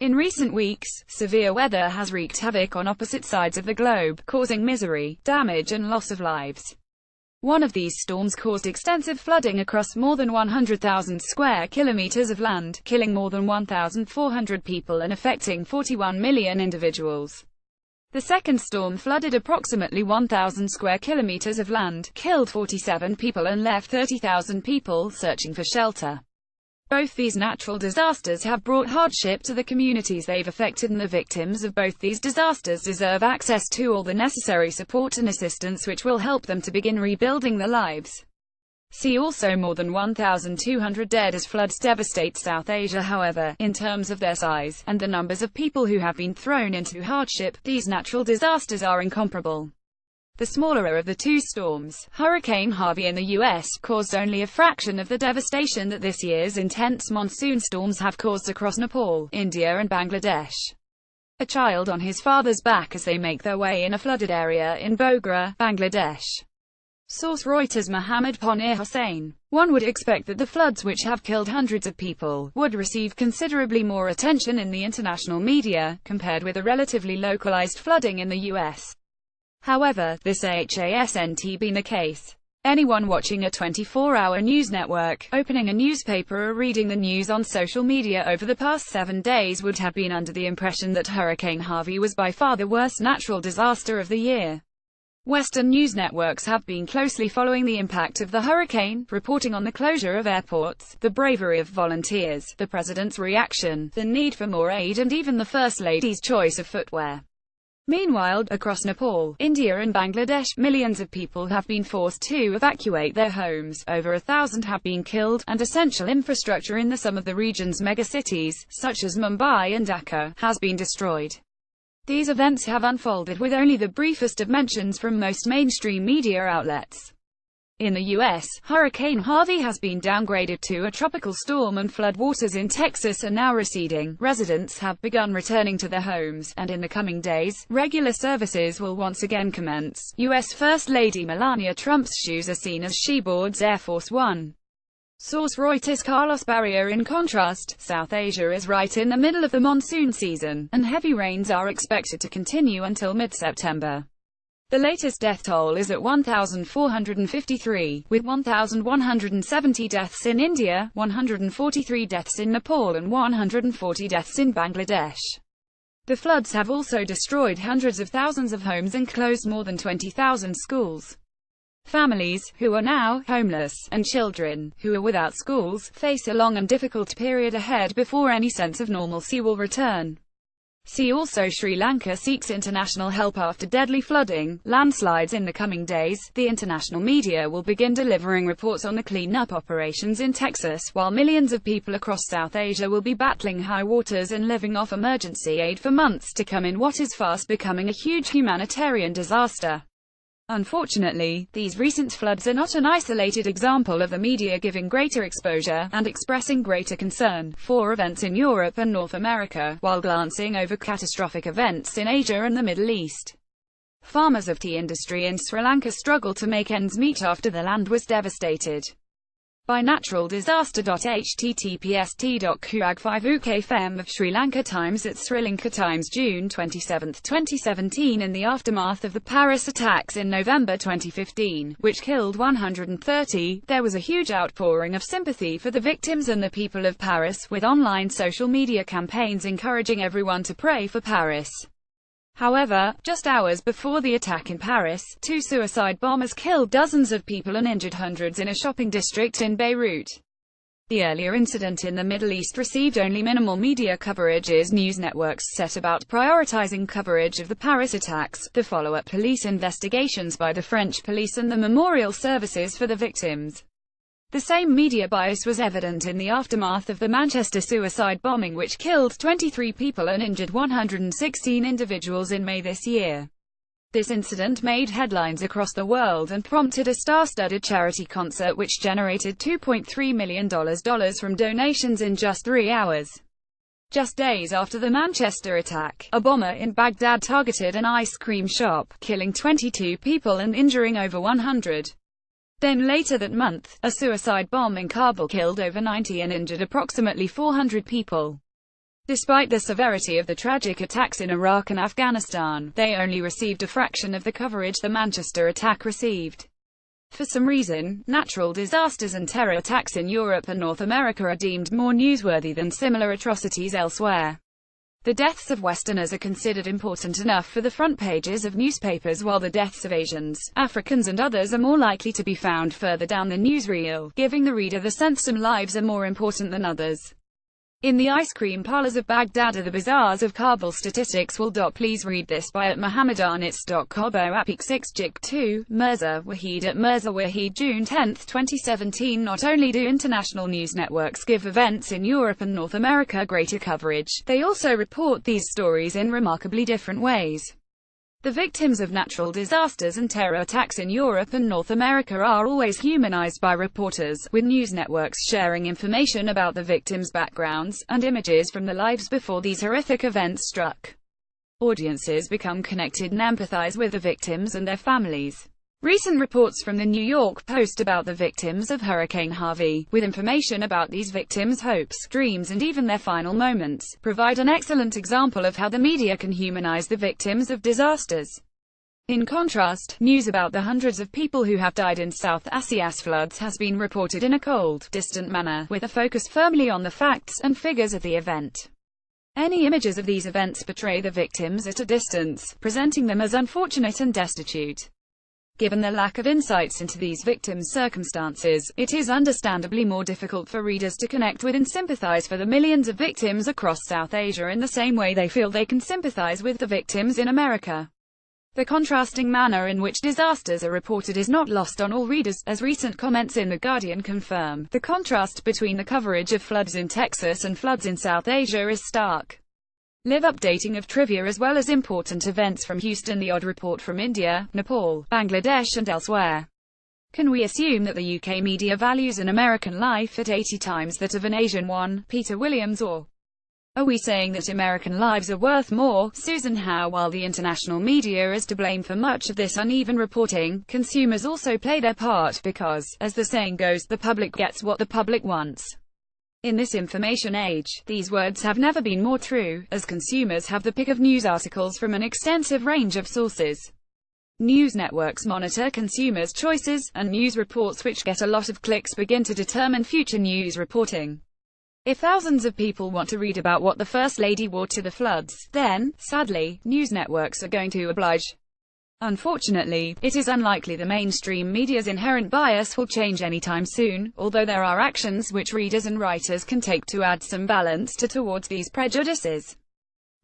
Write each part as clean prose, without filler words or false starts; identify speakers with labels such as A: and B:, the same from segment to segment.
A: In recent weeks, severe weather has wreaked havoc on opposite sides of the globe, causing misery, damage and loss of lives. One of these storms caused extensive flooding across more than 100,000 square kilometers of land, killing more than 1,400 people and affecting 41 million individuals. The second storm flooded approximately 1,000 square kilometers of land, killed 47 people and left 30,000 people searching for shelter. Both these natural disasters have brought hardship to the communities they've affected, and the victims of both these disasters deserve access to all the necessary support and assistance which will help them to begin rebuilding their lives. See also more than 1,200 dead as floods devastate South Asia. However, in terms of their size, and the numbers of people who have been thrown into hardship, these natural disasters are incomparable. The smaller of the two storms, Hurricane Harvey in the U.S., caused only a fraction of the devastation that this year's intense monsoon storms have caused across Nepal, India and Bangladesh. A child on his father's back as they make their way in a flooded area in Bogra, Bangladesh. Source Reuters. Mohammed Ponir Hossain. One would expect that the floods, which have killed hundreds of people, would receive considerably more attention in the international media, compared with the relatively localized flooding in the U.S. However, this hasn't been the case. Anyone watching a 24-hour news network, opening a newspaper or reading the news on social media over the past 7 days would have been under the impression that Hurricane Harvey was by far the worst natural disaster of the year. Western news networks have been closely following the impact of the hurricane, reporting on the closure of airports, the bravery of volunteers, the president's reaction, the need for more aid, and even the First Lady's choice of footwear. Meanwhile, across Nepal, India and Bangladesh, millions of people have been forced to evacuate their homes, over 1,000 have been killed, and essential infrastructure in some of the region's megacities, such as Mumbai and Dhaka, has been destroyed. These events have unfolded with only the briefest of mentions from most mainstream media outlets. In the U.S., Hurricane Harvey has been downgraded to a tropical storm, and floodwaters in Texas are now receding. Residents have begun returning to their homes, and in the coming days, regular services will once again commence. U.S. First Lady Melania Trump's shoes are seen as she boards Air Force One. Source Reuters. Carlos Barria. In contrast, South Asia is right in the middle of the monsoon season, and heavy rains are expected to continue until mid-September. The latest death toll is at 1,453, with 1,170 deaths in India, 143 deaths in Nepal and 140 deaths in Bangladesh. The floods have also destroyed hundreds of thousands of homes and closed more than 20,000 schools. Families, who are now homeless, and children, who are without schools, face a long and difficult period ahead before any sense of normalcy will return. See also Sri Lanka seeks international help after deadly flooding, landslides. In the coming days, the international media will begin delivering reports on the clean-up operations in Texas, while millions of people across South Asia will be battling high waters and living off emergency aid for months to come in what is fast becoming a huge humanitarian disaster. Unfortunately, these recent floods are not an isolated example of the media giving greater exposure, and expressing greater concern, for events in Europe and North America, while glancing over catastrophic events in Asia and the Middle East. Farmers of tea industry in Sri Lanka struggle to make ends meet after the land was devastated by natural disaster. https://t.kuag5ukfm of Sri Lanka Times at Sri Lanka Times, June 27, 2017. In the aftermath of the Paris attacks in November 2015, which killed 130, there was a huge outpouring of sympathy for the victims and the people of Paris, with online social media campaigns encouraging everyone to pray for Paris. However, just hours before the attack in Paris, two suicide bombers killed dozens of people and injured hundreds in a shopping district in Beirut. The earlier incident in the Middle East received only minimal media coverage as news networks set about prioritizing coverage of the Paris attacks, the follow-up police investigations by the French police and the memorial services for the victims. The same media bias was evident in the aftermath of the Manchester suicide bombing, which killed 23 people and injured 116 individuals in May this year. This incident made headlines across the world and prompted a star-studded charity concert which generated $2.3 million from donations in just 3 hours. Just days after the Manchester attack, a bomber in Baghdad targeted an ice cream shop, killing 22 people and injuring over 100. Then later that month, a suicide bomb in Kabul killed over 90 and injured approximately 400 people. Despite the severity of the tragic attacks in Iraq and Afghanistan, they only received a fraction of the coverage the Manchester attack received. For some reason, natural disasters and terror attacks in Europe and North America are deemed more newsworthy than similar atrocities elsewhere. The deaths of Westerners are considered important enough for the front pages of newspapers, while the deaths of Asians, Africans and others are more likely to be found further down the newsreel, giving the reader the sense some lives are more important than others. In the ice cream parlors of Baghdad are the bazaars of Kabul. Statistics will. Please read this by at Mohammedanits.com. Apik 6 Jik 2, Mirza Waheed at Mirza Waheed, June 10, 2017. Not only do international news networks give events in Europe and North America greater coverage, they also report these stories in remarkably different ways. The victims of natural disasters and terror attacks in Europe and North America are always humanized by reporters, with news networks sharing information about the victims' backgrounds, and images from their lives before these horrific events struck. Audiences become connected and empathize with the victims and their families. Recent reports from the New York Post about the victims of Hurricane Harvey, with information about these victims' hopes, dreams and even their final moments, provide an excellent example of how the media can humanize the victims of disasters. In contrast, news about the hundreds of people who have died in South Asia's floods has been reported in a cold, distant manner, with a focus firmly on the facts and figures of the event. Any images of these events portray the victims at a distance, presenting them as unfortunate and destitute. Given the lack of insights into these victims' circumstances, it is understandably more difficult for readers to connect with and sympathize for the millions of victims across South Asia in the same way they feel they can sympathize with the victims in America. The contrasting manner in which disasters are reported is not lost on all readers, as recent comments in The Guardian confirm. The contrast between the coverage of floods in Texas and floods in South Asia is stark. Live updating of trivia as well as important events from Houston. The odd report from India, Nepal, Bangladesh and elsewhere. Can we assume that the UK media values an American life at 80 times that of an Asian one? Peter Williams. Or are we saying that American lives are worth more? Susan Howe. While the international media is to blame for much of this uneven reporting, consumers also play their part because, as the saying goes, the public gets what the public wants. In this information age, these words have never been more true, as consumers have the pick of news articles from an extensive range of sources. News networks monitor consumers' choices, and news reports which get a lot of clicks begin to determine future news reporting. If thousands of people want to read about what the First Lady wore to the floods, then, sadly, news networks are going to oblige. Unfortunately, it is unlikely the mainstream media's inherent bias will change anytime soon, although there are actions which readers and writers can take to add some balance towards these prejudices.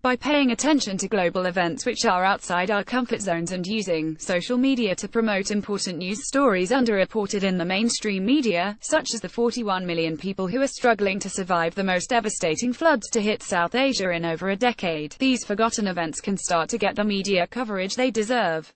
A: By paying attention to global events which are outside our comfort zones and using social media to promote important news stories underreported in the mainstream media, such as the 41 million people who are struggling to survive the most devastating floods to hit South Asia in over a decade, these forgotten events can start to get the media coverage they deserve.